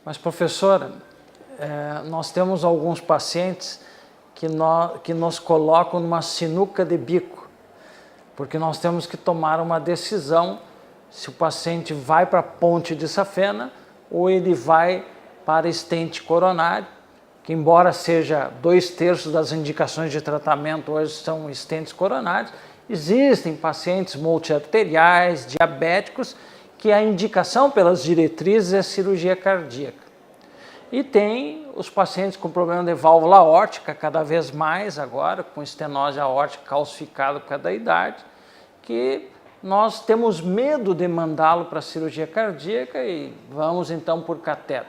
Mas, professora, nós temos alguns pacientes que nos colocam numa sinuca de bico, porque nós temos que tomar uma decisão se o paciente vai para a ponte de safena ou ele vai para estente coronário, que embora seja 2/3 das indicações de tratamento hoje são estentes coronários, existem pacientes multiarteriais, diabéticos, que a indicação pelas diretrizes é cirurgia cardíaca. E tem os pacientes com problema de válvula aórtica, cada vez mais agora, com estenose aórtica calcificada por causa da idade, que nós temos medo de mandá-lo para a cirurgia cardíaca e vamos então por cateter.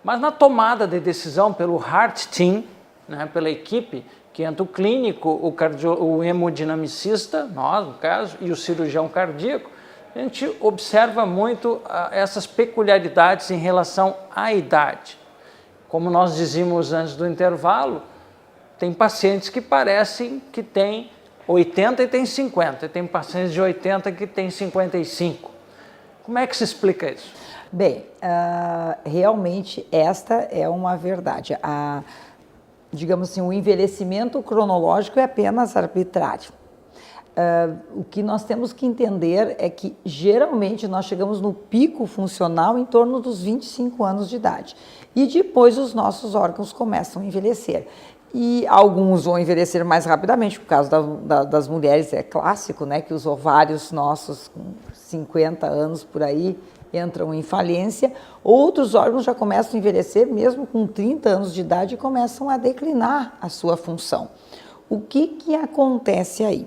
Mas na tomada de decisão pelo Heart Team, né, pela equipe, que entra o clínico, o hemodinamicista, nós no caso, e o cirurgião cardíaco, a gente observa muito essas peculiaridades em relação à idade. Como nós dizíamos antes do intervalo, tem pacientes que parecem que têm 80 e tem 50, e tem pacientes de 80 que têm 55. Como é que se explica isso? Bem, realmente esta é uma verdade. Digamos assim, o envelhecimento cronológico é apenas arbitrário. O que nós temos que entender é que geralmente nós chegamos no pico funcional em torno dos 25 anos de idade e depois os nossos órgãos começam a envelhecer. E alguns vão envelhecer mais rapidamente, por causa das mulheres, é clássico, né, que os ovários nossos com 50 anos por aí entram em falência. Outros órgãos já começam a envelhecer mesmo com 30 anos de idade e começam a declinar a sua função. O que acontece aí?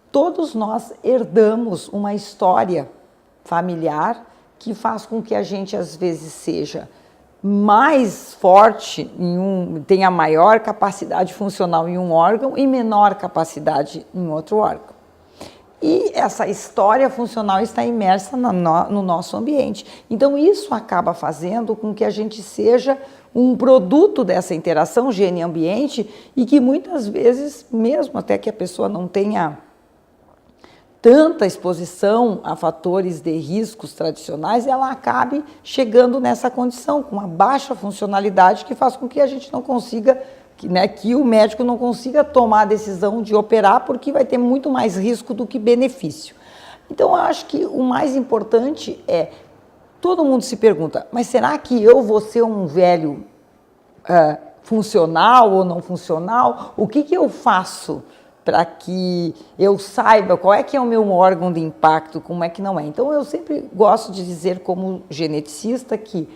Todos nós herdamos uma história familiar que faz com que a gente às vezes seja mais forte, tenha maior capacidade funcional em um órgão e menor capacidade em outro órgão. E essa história funcional está imersa no nosso ambiente. Então isso acaba fazendo com que a gente seja um produto dessa interação gene-ambiente e que muitas vezes, mesmo até que a pessoa não tenha tanta exposição a fatores de riscos tradicionais, ela acabe chegando nessa condição, com uma baixa funcionalidade que faz com que a gente não consiga, que o médico não consiga tomar a decisão de operar, porque vai ter muito mais risco do que benefício. Então, eu acho que o mais importante é, todo mundo se pergunta, mas será que eu vou ser um velho funcional ou não funcional? O que eu faço para que eu saiba qual é que é o meu órgão de impacto, como é que não é. Então, eu sempre gosto de dizer como geneticista que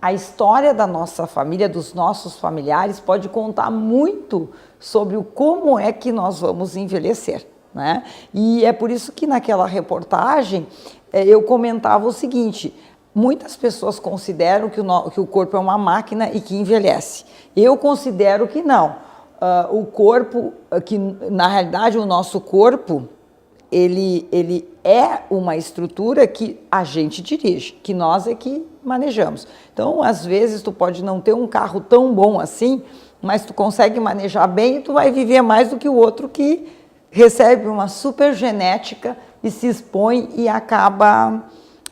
a história da nossa família, dos nossos familiares, pode contar muito sobre como é que nós vamos envelhecer, né? E é por isso que naquela reportagem eu comentava o seguinte: muitas pessoas consideram que o corpo é uma máquina e que envelhece. Eu considero que não. O corpo, que na realidade o nosso corpo, ele é uma estrutura que a gente dirige, que nós é que manejamos. Então, às vezes, tu pode não ter um carro tão bom assim, mas tu consegue manejar bem e tu vai viver mais do que o outro que recebe uma super genética e se expõe e acaba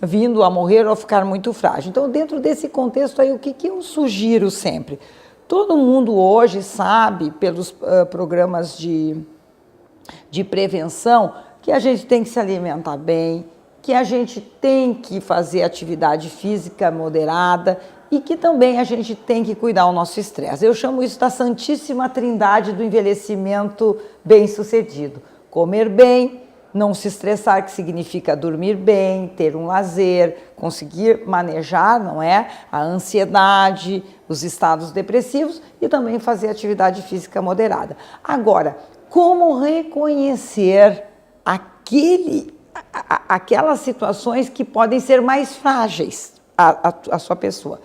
vindo a morrer ou a ficar muito frágil. Então, dentro desse contexto aí, o que eu sugiro sempre? Todo mundo hoje sabe, pelos programas de prevenção, que a gente tem que se alimentar bem, que a gente tem que fazer atividade física moderada e que também a gente tem que cuidar do nosso estresse. Eu chamo isso da santíssima trindade do envelhecimento bem-sucedido. Comer bem, não se estressar, que significa dormir bem, ter um lazer, conseguir manejar, não é, a ansiedade, os estados depressivos e também fazer atividade física moderada. Agora, como reconhecer aquelas situações que podem ser mais frágeis à sua pessoa?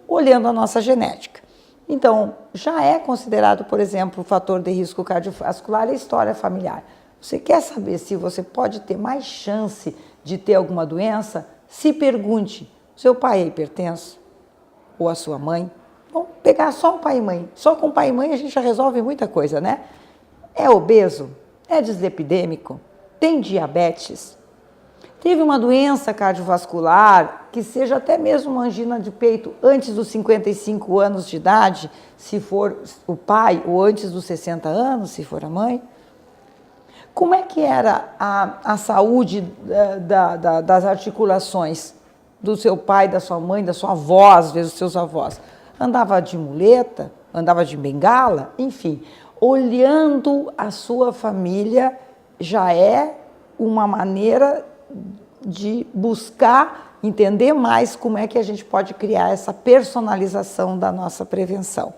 Olhando a nossa genética. Então, já é considerado, por exemplo, o fator de risco cardiovascular a história familiar. Você quer saber se você pode ter mais chance de ter alguma doença? Se pergunte, seu pai é hipertenso? Ou a sua mãe? Vamos pegar só o pai e mãe. Só com pai e mãe a gente já resolve muita coisa, né? É obeso? É dislipidêmico? Tem diabetes? teve uma doença cardiovascular, que seja até mesmo uma angina de peito antes dos 55 anos de idade, se for o pai, ou antes dos 60 anos, se for a mãe. Como é que era a saúde das articulações do seu pai, da sua mãe, da sua avó, às vezes dos seus avós? Andava de muleta, andava de bengala, enfim. Olhando a sua família já é uma maneira de buscar entender mais como é que a gente pode criar essa personalização da nossa prevenção.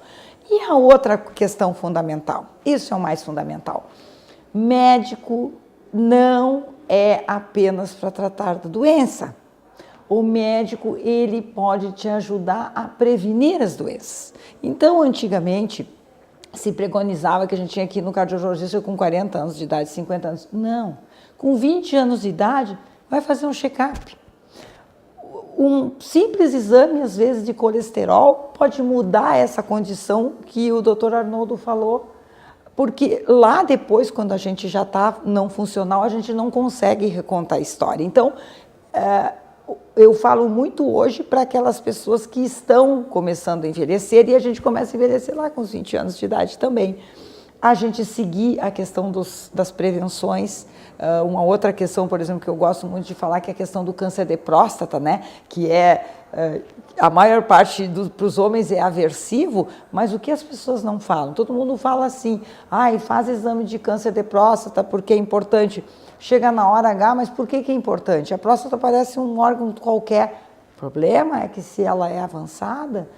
E a outra questão fundamental, isso é o mais fundamental. Médico não é apenas para tratar da doença. O médico, ele pode te ajudar a prevenir as doenças. Então, antigamente, se preconizava que a gente tinha que ir no cardiologista com 40 anos de idade, 50 anos. Não. Com 20 anos de idade, vai fazer um check-up. Um simples exame, às vezes, de colesterol pode mudar essa condição que o Dr. Arnoldo falou. Porque lá depois, quando a gente já está não funcional, a gente não consegue recontar a história. Então, eu falo muito hoje para aquelas pessoas que estão começando a envelhecer, e a gente começa a envelhecer lá com os 20 anos de idade também. A gente seguir a questão das prevenções. Uma outra questão, por exemplo, que eu gosto muito de falar, que é a questão do câncer de próstata, né? Que a maior parte para os homens é aversivo, mas o que as pessoas não falam? Todo mundo fala assim, faz exame de câncer de próstata porque é importante. Chega na hora H, mas por que é importante? A próstata parece um órgão qualquer. O problema é que se ela é avançada,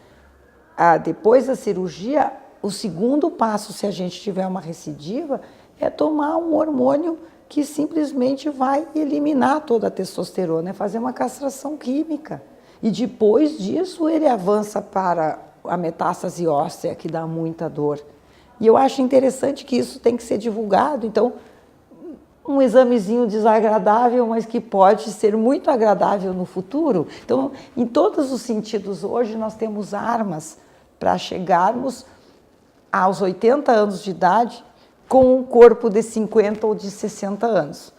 depois da cirurgia, o segundo passo, se a gente tiver uma recidiva, é tomar um hormônio que simplesmente vai eliminar toda a testosterona, é fazer uma castração química. E depois disso ele avança para a metástase óssea, que dá muita dor. E eu acho interessante que isso tem que ser divulgado. Então, um examezinho desagradável, mas que pode ser muito agradável no futuro. Então, em todos os sentidos, hoje nós temos armas para chegarmos aos 80 anos de idade com um corpo de 50 ou de 60 anos.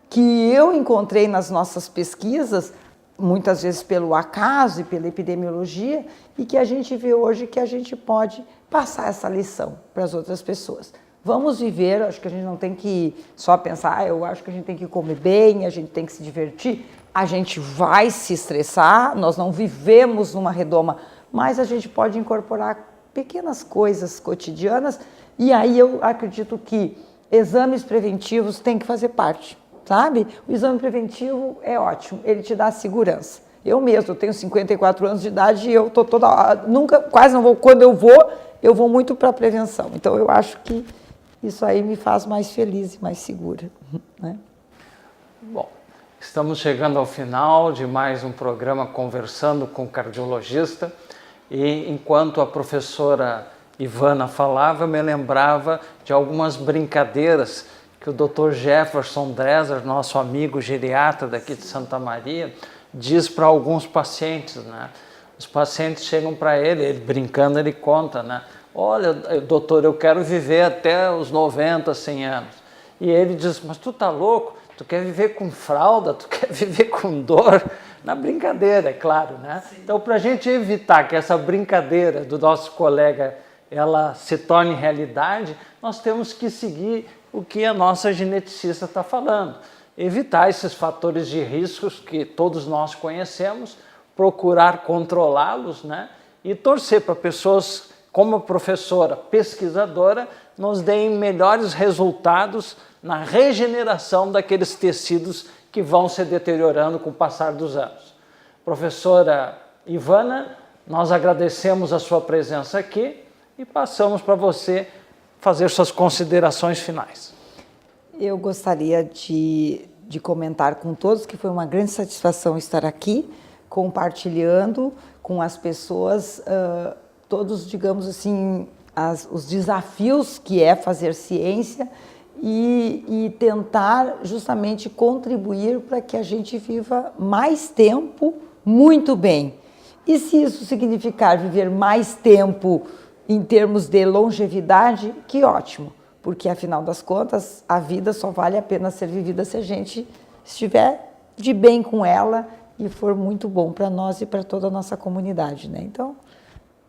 Que eu encontrei nas nossas pesquisas, muitas vezes pelo acaso e pela epidemiologia, e que a gente vê hoje que a gente pode passar essa lição para as outras pessoas. Vamos viver, acho que a gente não tem que só pensar, eu acho que a gente tem que comer bem, a gente tem que se divertir, a gente vai se estressar, nós não vivemos numa redoma, mas a gente pode incorporar pequenas coisas cotidianas, e aí eu acredito que exames preventivos têm que fazer parte, sabe? O exame preventivo é ótimo, ele te dá segurança. Eu mesmo, eu tenho 54 anos de idade e eu tô quase não vou, quando eu vou muito para a prevenção. Então eu acho que isso aí me faz mais feliz e mais segura, né? Bom, estamos chegando ao final de mais um programa Conversando com o Cardiologista, e enquanto a professora Ivana falava, eu me lembrava de algumas brincadeiras que o Dr. Jefferson Dreser, nosso amigo geriatra daqui de Santa Maria, diz para alguns pacientes, né? Os pacientes chegam para ele brincando, ele conta, né? Olha, doutor, eu quero viver até os 90, 100 anos. E ele diz, mas tu tá louco? Tu quer viver com fralda? Tu quer viver com dor? Na brincadeira, é claro, né? Sim. Então, para a gente evitar que essa brincadeira do nosso colega ela se torne realidade, nós temos que seguir o que a nossa geneticista está falando. Evitar esses fatores de riscos que todos nós conhecemos, procurar controlá-los, né? E torcer para pessoas como a professora pesquisadora nos deem melhores resultados na regeneração daqueles tecidos que vão se deteriorando com o passar dos anos. Professora Ivana, nós agradecemos a sua presença aqui e passamos para você fazer suas considerações finais. Eu gostaria de comentar com todos que foi uma grande satisfação estar aqui, compartilhando com as pessoas todos, digamos assim, os desafios que é fazer ciência e tentar justamente contribuir para que a gente viva mais tempo muito bem. E se isso significar viver mais tempo em termos de longevidade, que ótimo, porque afinal das contas a vida só vale a pena ser vivida se a gente estiver de bem com ela e for muito bom para nós e para toda a nossa comunidade, né? Então,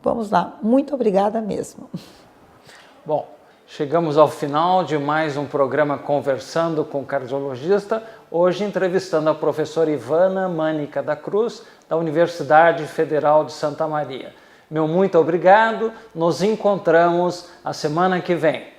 vamos lá. Muito obrigada mesmo. Bom, chegamos ao final de mais um programa Conversando com o Cardiologista, hoje entrevistando a professora Ivana Mânica da Cruz, da Universidade Federal de Santa Maria. Meu muito obrigado, nos encontramos a semana que vem.